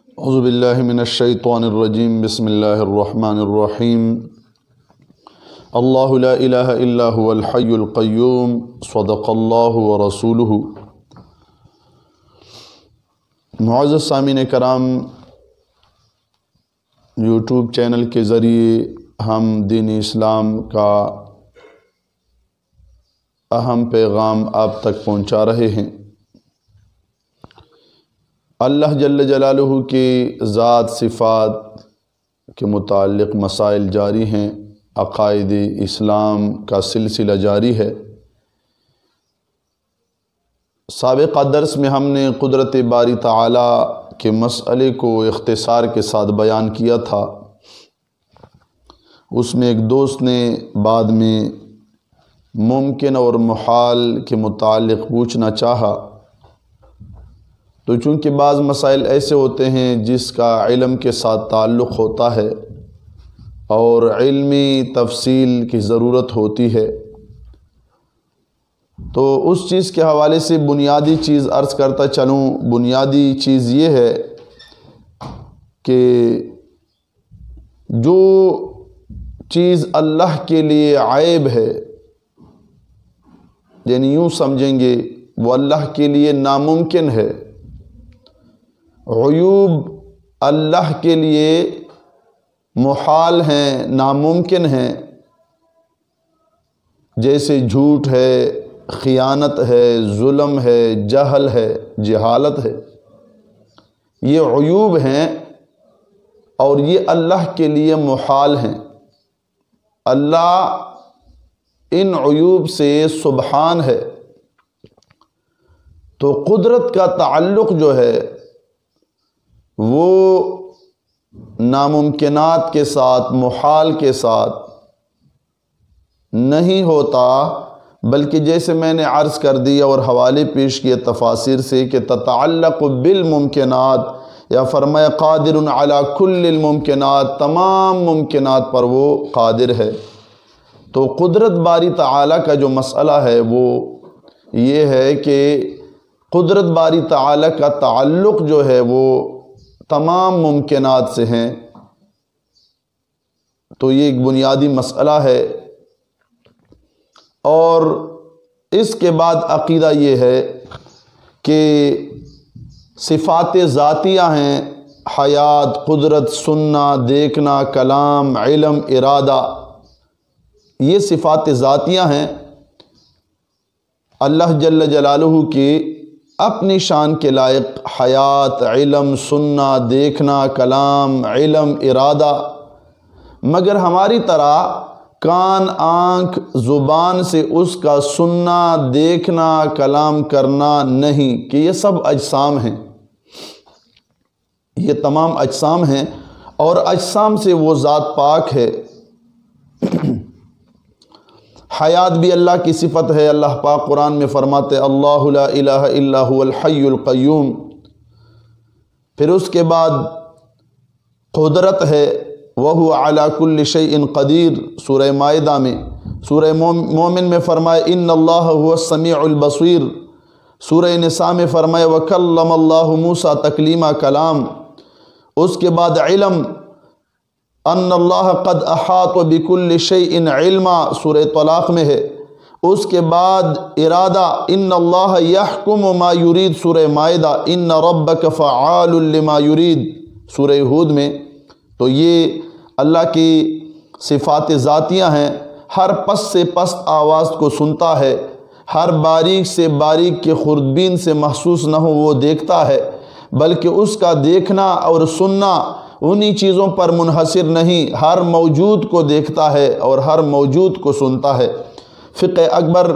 اعوذ باللہ من الشیطان الرجیم بسم اللہ الرحمن الرحیم اللہ لا الہ الا هو الحی القیوم صدق اللہ ورسولہ۔ معزز سامعین کرام، یوٹیوب چینل کے ذریعے ہم دین اسلام کا اہم پیغام آپ تک پہنچا رہے ہیں۔ اللہ جل جلالہ کی ذات صفات کے متعلق مسائل جاری ہیں، عقائد اسلام کا سلسلہ جاری ہے۔ سابقہ درس میں ہم نے قدرت باری تعالی کے مسئلے کو اختصار کے ساتھ بیان کیا تھا۔ اس میں ایک دوست نے بعد میں ممکن اور محال کے متعلق پوچھنا چاہا، تو چونکہ بعض مسائل ایسے ہوتے ہیں جس کا علم کے ساتھ تعلق ہوتا ہے اور علمی تفصیل کی ضرورت ہوتی ہے، تو اس چیز کے حوالے سے بنیادی چیز عرض کرتا چلوں۔ بنیادی چیز یہ ہے کہ جو چیز اللہ کے لیے عیب ہے، یعنی یوں سمجھیں گے وہ اللہ کے لیے ناممکن ہے، عیوب اللہ کے لیے محال ہیں، ناممکن ہیں، جیسے جھوٹ ہے، خیانت ہے، ظلم ہے، جہل ہے، جہالت ہے، یہ عیوب ہیں اور یہ اللہ کے لیے محال ہیں۔ اللہ ان عیوب سے سبحان ہے، تو قدرت کا تعلق جو ہے وہ ناممکنات کے ساتھ، محال کے ساتھ نہیں ہوتا، بلکہ جیسے میں نے عرض کر دیا اور حوالے پیش کیے تفاسیر سے کہ تتعلق بالممکنات، یا فرمایا قادر علی کل الممکنات، تمام ممکنات پر وہ قادر ہے۔ تو قدرت باری تعالی کا جو مسئلہ ہے وہ یہ ہے کہ قدرت باری تعالی کا تعلق جو ہے وہ تمام ممکنات سے ہیں۔ تو یہ ایک بنیادی مسئلہ ہے، اور اس کے بعد عقیدہ یہ ہے کہ صفات ذاتیہ ہیں، حیات، قدرت، سننا، دیکھنا، کلام، علم، ارادہ، یہ صفات ذاتیہ ہیں اللہ جل جلالہ کی اپنی شان کے لائق۔ حیات، علم، سننا، دیکھنا، کلام، علم، ارادہ، مگر ہماری طرح کان، آنکھ، زبان سے اس کا سننا، دیکھنا، کلام کرنا نہیں، کہ یہ سب اجسام ہیں، یہ تمام اجسام ہیں، اور اجسام سے وہ ذات پاک ہے۔ حیات بھی اللہ کی صفت ہے، اللہ پاک قرآن میں فرماتے اللہ لا الہ الا هو الحی القیوم۔ پھر اس کے بعد قدرت ہے، وَهُوَ عَلَى كُلِّ شَيْءٍ قدیر، سورہ مائدہ میں۔ سورہ مومن میں فرمائے ان اللہ هو السمیع البصیر۔ سورہ نساء میں فرمائے وَكَلَّمَ اللَّهُ مُوسَى تَكْلِیمًا، کلام۔ اس کے بعد علم، ان اللہ قد احاط بكل شیء علما، سورہ طلاق میں ہے۔ اس کے بعد ارادہ، ان اللہ یحکم ما یرید، سورہ مائدہ۔ ان ربک فعال لما یرید، سورہ ہود میں۔ تو یہ اللہ کی صفات ذاتیہ ہیں۔ ہر پس سے پست آواز کو سنتا ہے، ہر باریک سے باریک کے خوردبین سے محسوس نہ ہو وہ دیکھتا ہے، بلکہ اس کا دیکھنا اور سننا انہی چیزوں پر منحصر نہیں، ہر موجود کو دیکھتا ہے اور ہر موجود کو سنتا ہے۔ فقہ اکبر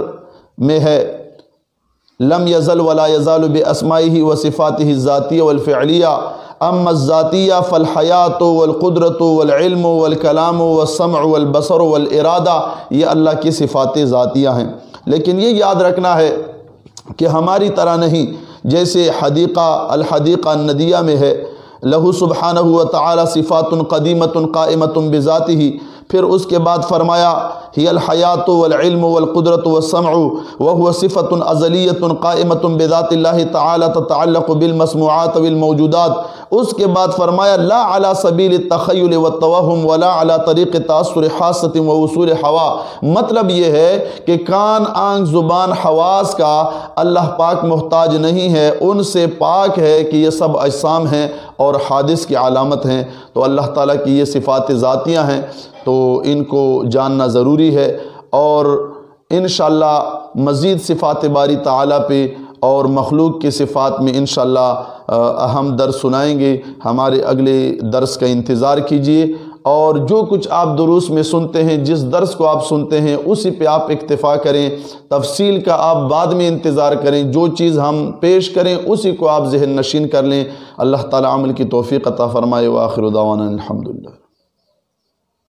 میں ہے لم یزل ولا یزال باسمائہ وصفاتہ الذاتیہ والفعلیہ، اما الذاتیہ فالحیات والقدرت والعلم والکلام والسمع والبصر والارادہ، یہ اللہ کی صفات ذاتیہ ہیں۔ لیکن یہ یاد رکھنا ہے کہ ہماری طرح نہیں، جیسے حدیقہ الحدیقہ الندیہ میں ہے لہو سبحانہ وتعالی صفات قدیمۃ قائمۃ بذاتہ، پھر اس کے بعد فرمایا ہی الحیات والعلم والقدرت والسمع وهو صفت ازلیت قائمت بذات اللہ تعالی تتعلق بالمسموعات والموجودات. اس کے بعد فرمایا لا علی سبیل التخیل والتوہم ولا علی طریق تاثر حاسۃ ووصول ہوا. مطلب یہ ہے کہ کان، آنکھ، زبان، حواس کا اللہ پاک محتاج نہیں ہے، ان سے پاک ہے کہ یہ سب اجسام ہیں اور حادث کی علامت ہیں. تو اللہ تعالیٰ کی یہ صفات ذاتیہ ہیں، تو ان کو جاننا ضروری ہے. اور انشاءاللہ مزید صفات باری تعالیٰ پہ اور مخلوق کی صفات میں انشاءاللہ اہم درس سنائیں گے. ہمارے اگلے درس کا انتظار کیجئے، اور جو کچھ آپ دروس میں سنتے ہیں، جس درس کو آپ سنتے ہیں اسی پہ آپ اکتفا کریں، تفصیل کا آپ بعد میں انتظار کریں. جو چیز ہم پیش کریں اسی کو آپ ذہن نشین کر لیں. اللہ تعالی عمل کی توفیق عطا فرمائے. وآخر دعوانا الحمدللہ.